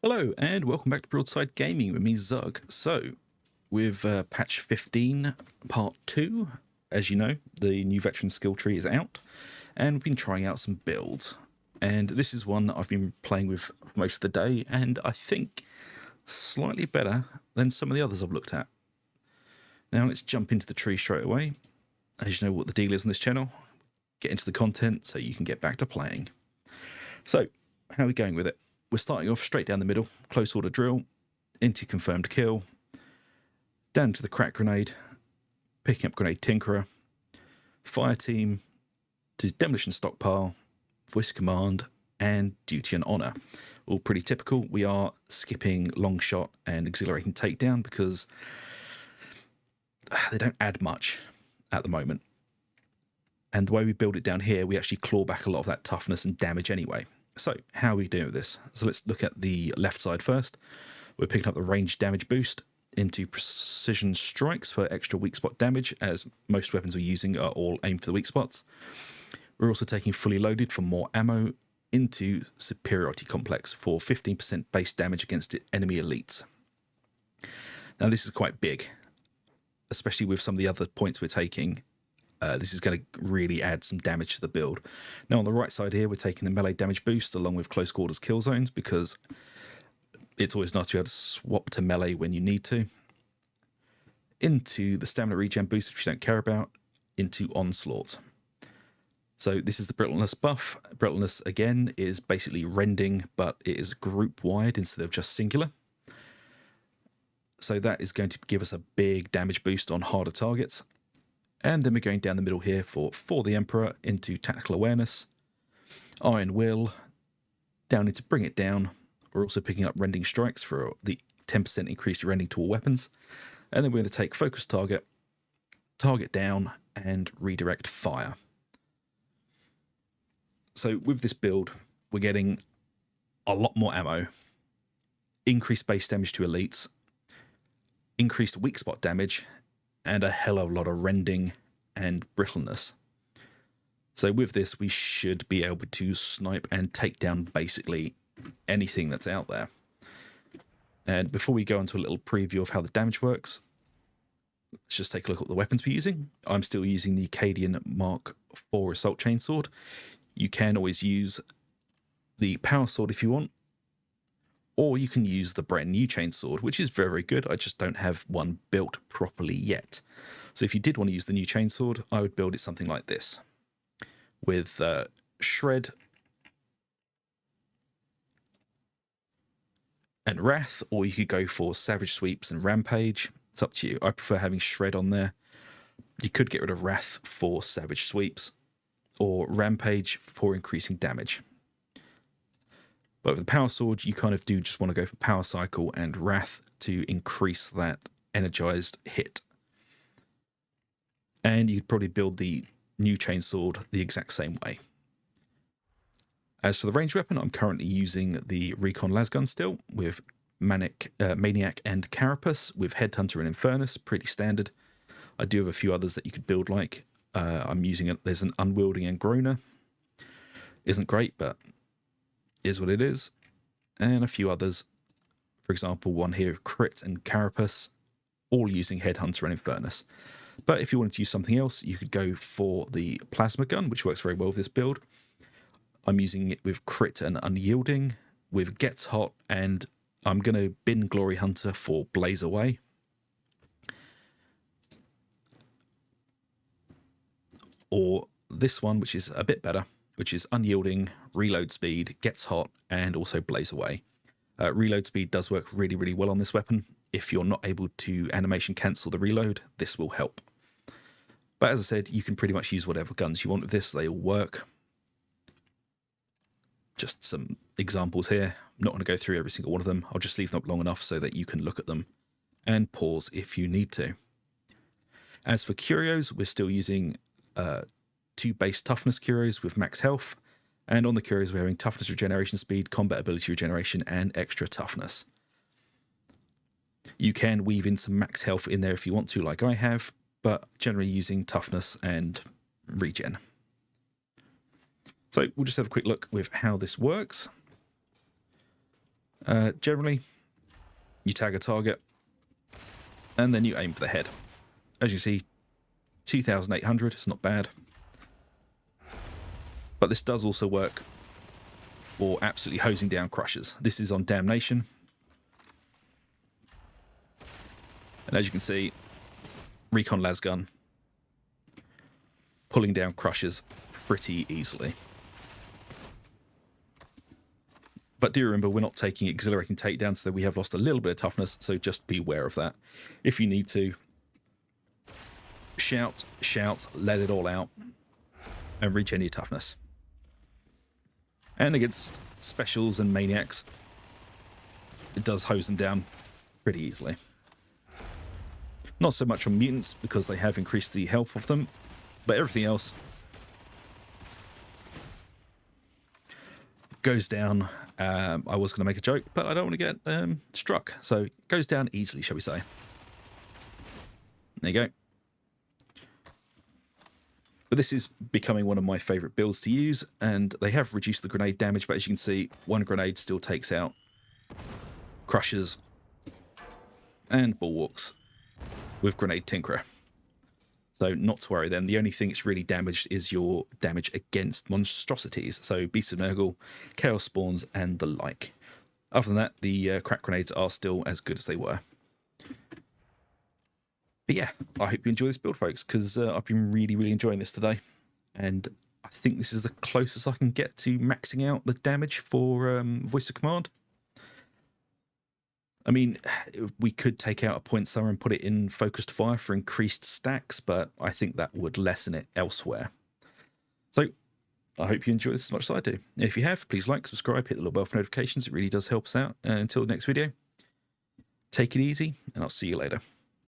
Hello and welcome back to Broadside Gaming with me, Zug. So, with patch 15, part 2, as you know, the new veteran skill tree is out, and we've been trying out some builds. And this is one that I've been playing with for most of the day, and I think slightly better than some of the others I've looked at. Now let's jump into the tree straight away. As you know what the deal is on this channel, get into the content so you can get back to playing. So, how are we going with it? We're starting off straight down the middle, close order drill, into confirmed kill, down to the crack grenade, picking up grenade tinkerer, fire team, to demolition stockpile, voice command, and duty and honor. All pretty typical. We are skipping long shot and exhilarating takedown because they don't add much at the moment. And the way we build it down here, we actually claw back a lot of that toughness and damage anyway. So, how are we doing with this? So let's look at the left side first. We're picking up the range damage boost into precision strikes for extra weak spot damage, as most weapons we're using are all aimed for the weak spots. We're also taking fully loaded for more ammo into superiority complex for 15% base damage against enemy elites. Now this is quite big, especially with some of the other points we're taking. This is going to really add some damage to the build. Now on the right side here, we're taking the melee damage boost along with close quarters kill zones because it's always nice to be able to swap to melee when you need to. Into the stamina regen boost, which you don't care about, into onslaught. So this is the brittleness buff. Brittleness again is basically rending, but it is group wide instead of just singular. So that is going to give us a big damage boost on harder targets. And then we're going down the middle here for the Emperor into Tactical Awareness, Iron Will, down into Bring It Down. We're also picking up Rending Strikes for the 10% increased rending to all weapons. And then we're going to take Focus Target, Target Down, and Redirect Fire. So with this build, we're getting a lot more ammo, increased base damage to elites, increased weak spot damage, and a hell of a lot of rending and brittleness. So with this, we should be able to snipe and take down basically anything that's out there. And before we go into a little preview of how the damage works, let's just take a look at the weapons we're using. I'm still using the Acadian Mark IV Assault Chainsword. You can always use the Power Sword if you want, or you can use the brand new chainsword, which is very, very good. I just don't have one built properly yet. So if you did want to use the new chainsword, I would build it something like this. With Shred and Wrath, or you could go for Savage Sweeps and Rampage. It's up to you. I prefer having Shred on there. You could get rid of Wrath for Savage Sweeps, or Rampage for increasing damage. But with the Power Sword, you kind of do just want to go for Power Cycle and Wrath to increase that energized hit. And you'd probably build the new Chainsword the exact same way. As for the ranged weapon, I'm currently using the Recon Lasgun still with Maniac and Carapace with Headhunter and Infernus, pretty standard. I do have a few others that you could build like. I'm using it. There's an Unwielding and Groaner. Isn't great, but is what it is. And a few others. For example, one here, Crit and Carapace, all using Headhunter and Infernus. But if you wanted to use something else, you could go for the Plasma Gun, which works very well with this build. I'm using it with Crit and Unyielding, with Gets Hot, and I'm going to bin Glory Hunter for Blaze Away. Or this one, which is a bit better, which is Unyielding, Reload Speed, Gets Hot, and also Blaze Away. Reload Speed does work really, really well on this weapon. If you're not able to animation cancel the reload, this will help. But as I said, you can pretty much use whatever guns you want with this. They all work. Just some examples here. I'm not going to go through every single one of them. I'll just leave them up long enough so that you can look at them and pause if you need to. As for Curios, we're still using 2 base toughness Curios with max health. And on the Curios, we're having toughness regeneration speed, combat ability regeneration, and extra toughness. You can weave in some max health in there if you want to, like I have, but generally using toughness and regen. So we'll just have a quick look with how this works. Generally, you tag a target, and then you aim for the head. As you see, 2,800, it's not bad. But this does also work for absolutely hosing down crushers. This is on Damnation. And as you can see, Recon Lasgun pulling down crushers pretty easily. But do remember, we're not taking exhilarating takedowns, so we have lost a little bit of toughness, so just be aware of that. If you need to, shout, let it all out, and reach any toughness. And against specials and maniacs, it does hose them down pretty easily. Not so much on mutants, because they have increased the health of them, but everything else goes down. I was going to make a joke, but I don't want to get struck, so it goes down easily, shall we say. There you go. But this is becoming one of my favourite builds to use, and they have reduced the grenade damage, but as you can see, one grenade still takes out crushers and bulwarks with Grenade Tinkerer. So not to worry then, the only thing it's really damaged is your damage against monstrosities, so Beasts of Nurgle, Chaos Spawns, and the like. Other than that, the crack grenades are still as good as they were. But yeah, I hope you enjoy this build, folks, because I've been really enjoying this today. And I think this is the closest I can get to maxing out the damage for Voice of Command. I mean, we could take out a point summer and put it in Focused Fire for increased stacks, but I think that would lessen it elsewhere. So I hope you enjoy this as much as I do. And if you have, please like, subscribe, hit the little bell for notifications. It really does help us out. And until the next video, take it easy, and I'll see you later.